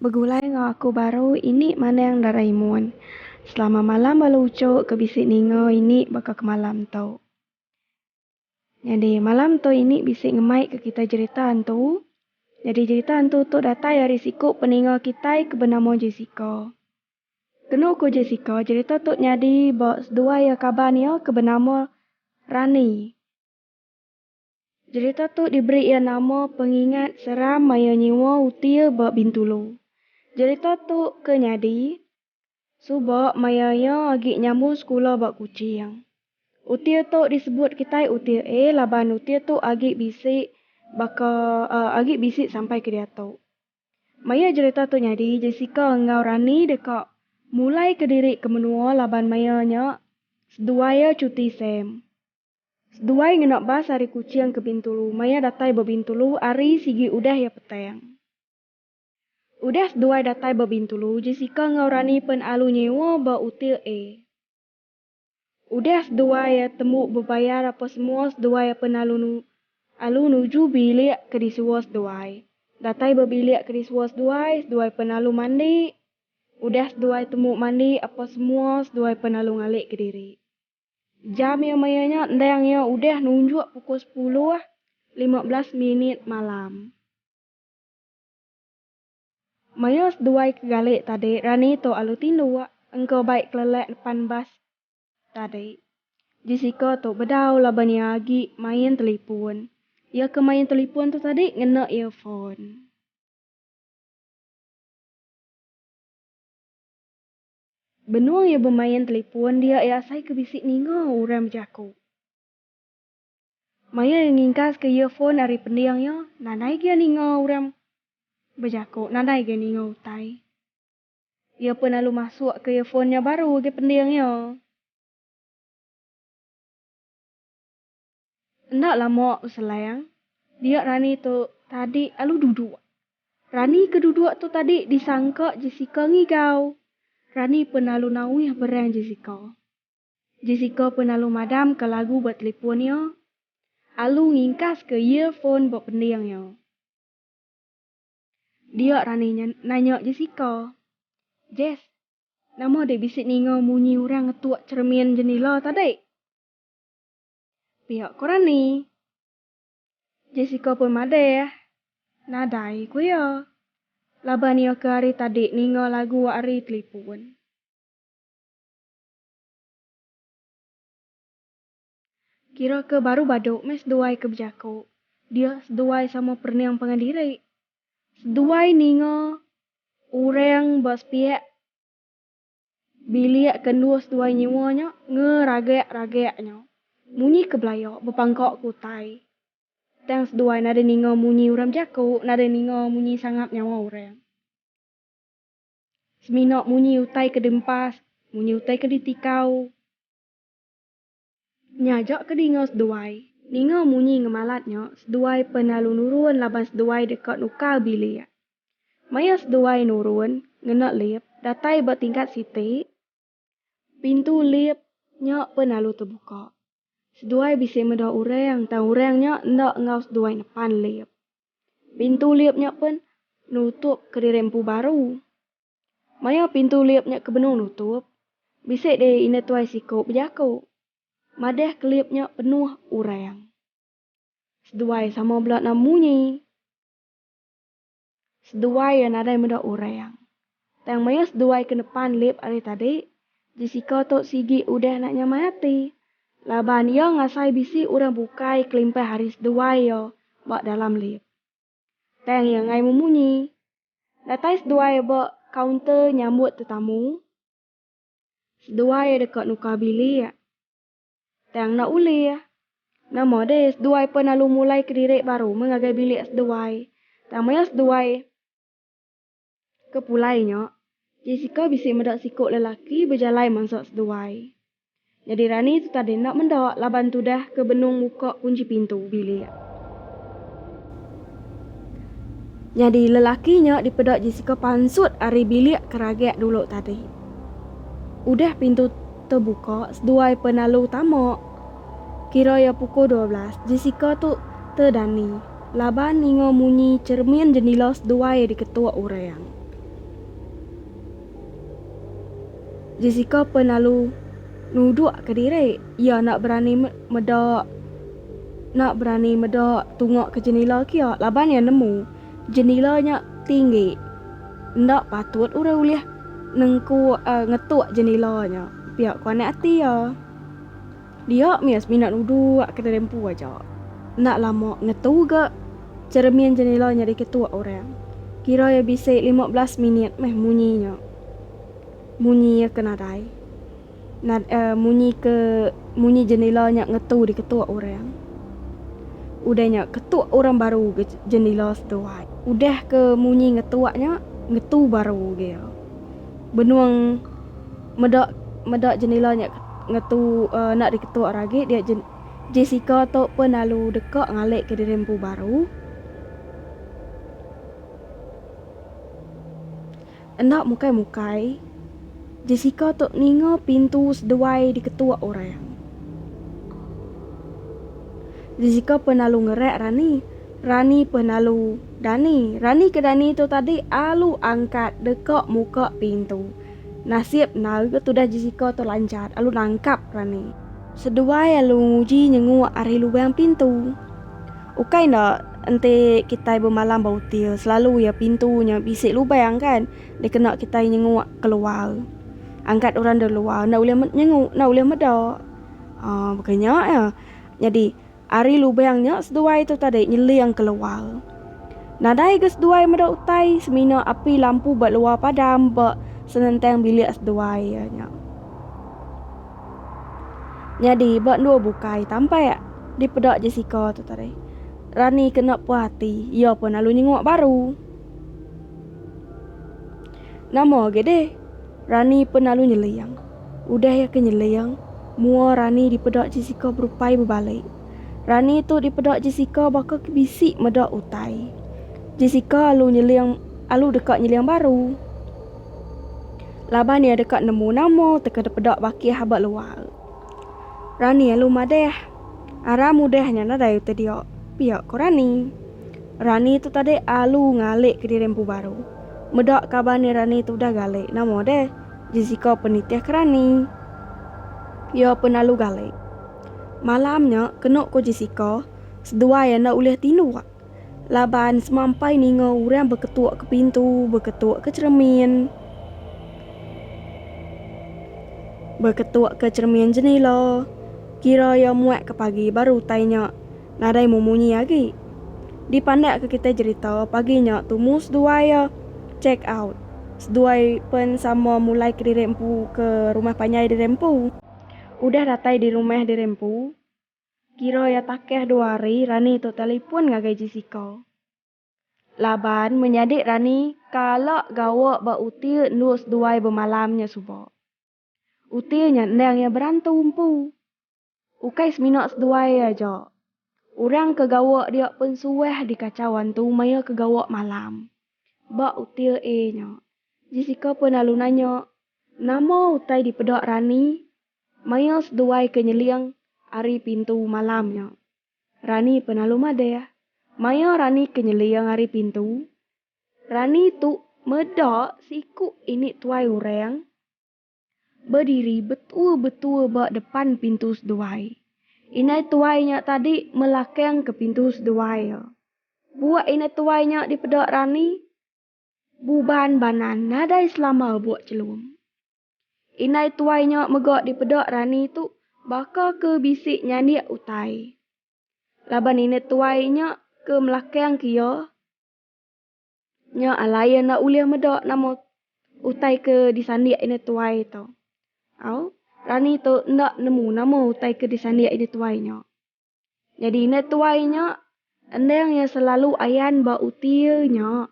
Begulai ngau aku baru ini mana yang Doraemon. Selama malam balucu kebisik ningo ini baka ke malam tau. Jadi malam tu ini bisik ngemai ke kita cerita tu. Jadi cerita tu datai dari siku peningo kita ke benamo Jessica. Kenu ku Jessica cerita tu nyadi bos dua ya kabarnya ke benamo Rani. Cerita tu diberi ya nama pengingat seram maya nyiwa utia bak Bintulu. Cerita tu ke nyadi Subak mayanya agi nyambung sekolah bak kucing. Utia tu disebut kita utia laban utia tu agi bisik agi bisik sampai ke dia tu. Maya cerita tu nyadi Jessica ngau Rani dekat mulai ke diri ke menua laban mayanya seduaya cuti sem. Seduai ngenak bas hari kucing ke Bintulu. Maya datai be Bintulu ari sigi udah ya petang. Udah seduai datai be Bintulu, Jessica ngaurani pen alu nyewa ba util Udah seduai ya temu bebayar apa semua seduai ya pen alu nuju bilik ke disuwa seduai. Datai be bilik ke disuwa seduai pen alu mandi. Udah seduai temu mandi apa semua seduai pen alu ngalik ke diri. Jam yang mayanya ndangnya udah nunjuk pukul 10:15 menit malam. Maya seduai ke galik tadi, Rani to alu tindu engkau baik kelelek depan bas tadi. Jessica to bedau lah baniagi main telepon. Ya ke main telepon tu tadi ngena earphone. Benuang ya bermain telepon dia asai ke bisik ningo orang jaku. Maya yang ngingkas ke earphone dari pendiangnya, nanai dia ningo orang berjaku, nanai dia ningo utai. Ia pun lalu masuk ke earphone-nya baru ke pendiangnya. Ndak lama selayang, dia Rani tu tadi alu duduk. Rani keduduk tu tadi disangka Jessica ngigau. Rani penalu nawih berang Jessica. Jessica penalu madam ke lagu buat teleponnya. Alu ngingkas ke earphone buat pendiangnya. Dia Rani nanya Jessica. Jess, nama dia bisik ningo munyi orang ngetuak cermin jendela tadi. Pihak korang ni. Jessica pun made nadai ku ya. Laban ya ke hari tadi ningo lagu hari telepon. Kira ke baru baduk mes seduai ke berjaku. Dia seduai sama perniang pengadiri. Seduai ningo orang bos pihak bilik kedua seduai nyewanya ngeragak-ragaknya. Munyi ke belayok berpangkok kutai. Tang seduai nada ningo munyi uram jaku, nada ningo munyi sangat nyawa orang. Seminok munyi utai ke dempas, munyi utai ke ditikau. Nyajak ke dingo seduai. Ningo munyi ngemalatnya, seduai penalu nurun laban seduai dekat nuka bilik. Maya seduai nurun, ngenak lip, datai bertingkat siti. Pintu lipnya penalu terbuka. Seduai bisa meda orang, tang orangnya ndak ngau seduai depan lip. Pintu lipnya pun nutup ke rempu baru. Maya pintu lipnya kebenung nutup, bisa deh ina tuai sikop berjaku. Madah klipnya penuh orang. Seduai sama belak namunyi. Seduai yang ada meda orang. Tang maya seduai ke depan lip hari tadi, Jessica tok sigi udah nak nyamati. Laban ya ngasai bisi orang bukai kelimpai hari seduai yo bak dalam lip. Tang yang ngai memunyi. Datai seduai bak kaunter nyambut tetamu. Seduai dekat nuka bilik. Tang nak uli. Nama deh seduai penalu mulai ke diri baru mengagai bilik seduai. Tang maya seduai kepulainya. Jessica bisa mendak sikuk lelaki berjalai masak seduai. Jadi Rani tu tadi nak mendak laban tu dah ke benung buka kunci pintu bilik. Jadi lelakinya dipedak Jessica pansut ari bilik keragak dulu tadi. Udah pintu terbuka, seduai penalu tamak. Kira ya pukul 12, Jessica tu terdani. Laban ningo munyi cermin jendela seduai di ketua orang. Jessica pun lalu nuduk ke diri. Ia nak berani medak tungok ke jendela kia. Laban yang nemu jendelanya tinggi. Ndak patut orang uliah ngetuk jendelanya. Pihak kau nak hati ya. Dia mias minat nuduk ke rempu aja. Nak lama ngetu ke cermin jendelanya diketuk orang. Kira ya bisa 15 minit munyinya. Munyi kena dai. Munyi jendelanya ngetu diketuk orang. Udahnya ketuk orang baru ke jendela setuai. Udah ke munyi ngetu baru gitu. Benuang medak jendelanya ngetu nak diketuk lagi dia Jessica tu pun lalu dekat ngalik ke rempu baru. Endak mukai Jessica tu ninga pintu seduai diketuk orang. Jessica pun lalu ngerek Rani pun lalu Rani ke Dani tu tadi alu angkat dekat muka pintu. Nasib tu dah Jessica tu lancar alu nangkap Rani. Seduai alu nguji nyenguk ari lubang pintu. Ukai nak ente kita bermalam bautil selalu ya pintunya bisik lubang kan. Dia kena kita nyenguk keluar. Angkat orang dari luar nak boleh nyenguk, nak boleh medak. Bukannya ya. Jadi ari lubangnya seduai tu tadi nyeliang keluar. Nadai ke seduai medak utai semina api lampu buat luar padam buat senentang bilik seduai nya. Jadi buat dua bukai tampai di pedak Jessica tu tadi. Rani kena puas hati, ia pun lalu nyenguk baru. Nama gede. Rani pun lalu nyeliang. Udah ya ke nyeliang, mua Rani di pedak Jessica berupai berbalik. Rani tu di pedak Jessica bakal bisik medak utai. Jessica alu dekat nyeliang baru. Laban dia dekat nemu nama teka pedak baki habat luar. Rani alu madeh. Ara mudahnya nadai tu dia. Pihak ko Rani. Rani tu tadi alu ngalik ke di rempu baru. Medak kabar ni Rani tu dah galik. Nama deh Jessica penitiah ke Rani. Ia pun alu galik. Malamnya kena ko Jessica sedua yang nak ulih tindu. Laban semampai ninga orang berketuk ke pintu, berketuk ke cermin. Berketuk ke cermin jendela. Kira yang muat ke pagi baru tanya nadai memunyi lagi. Dipandak ke kita cerita paginya tumus dua ya check out. Sedua pun sama mulai ke dirempu ke rumah panyai dirempu. Udah datai di rumah dirempu. Kira ya takeh 2 hari Rani tu telefon ngagai Jessica. Laban menyadik Rani kalau gawak ba util nus duai bermalamnya subuh. Utilnya ndang ya berantum pu. Ukai seminak seduai aja. Orang kegawak dia pun suah di kacauan tu maya kegawak malam. Ba util nya. Jessica pun lalu nanya, nama utai di pedak Rani, maya seduai ke nyeliang ari pintu malamnya. Rani pun lalu madeh. Maya Rani ke nyeliang ari pintu. Rani tu medak siku ini tuai orang. Berdiri betul-betul bak depan pintu seduai. Inai tuainya tadi melakang ke pintu seduai. Buat inai tuainya di pedak Rani. Buban banan nadai selama buat celum. Inai tuainya megak di pedak Rani tu bakal ke bisik nyanyi utai. Laban inai tuainya ke melakang kia. Nya alaya nak uliah medak nama utai ke disandiak inai tuai tu. Rani tu ndak nemu nama utai ke disandiak inai tuainya. Jadi inai tuainya endang yang selalu ayan ba utilnya.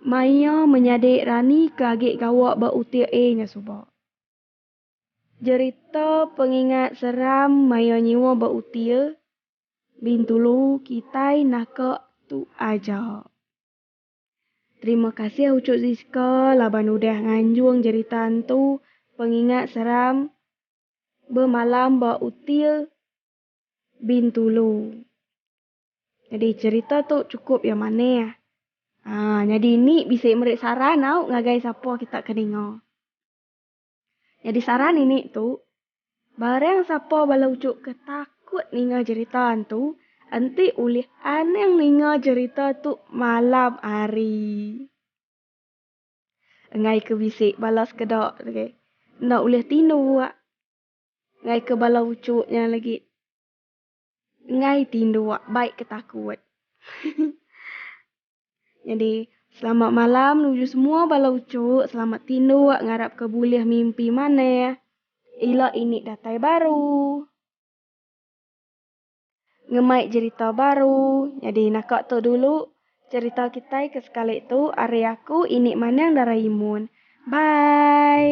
Maya menyadik Rani ke agik gawak ba util nya subak. Cerita pengingat seram maya nyiwa ba util. Bintulu kitai nakak tu aja. Terima kasih ucuk Zizka laban udah nganjuang cerita tu pengingat seram bermalam ba util Bintulu. Jadi cerita tu cukup yang mana ya? Jadi ni bisa merik saran ngagai siapa kita kedengar. Jadi saran ini tu, barang siapa bala ucuk ketakut ninga cerita tu, nanti ulih aneh ninga cerita tu malam hari. Ngai ke bisik balas kedok lagi. Nak ulih tinu wak. Ngai ke bala ucuknya lagi. Ngai tindu wak baik ketakut. Jadi selamat malam nuju semua bala ucuk. Selamat tindu wak ngarap ke boleh mimpi mana. Ila ini datai baru. Ngemai cerita baru. Jadi nakak tu dulu cerita kita ke sekali tu. Ari aku ini mana yang darah imun. Bye.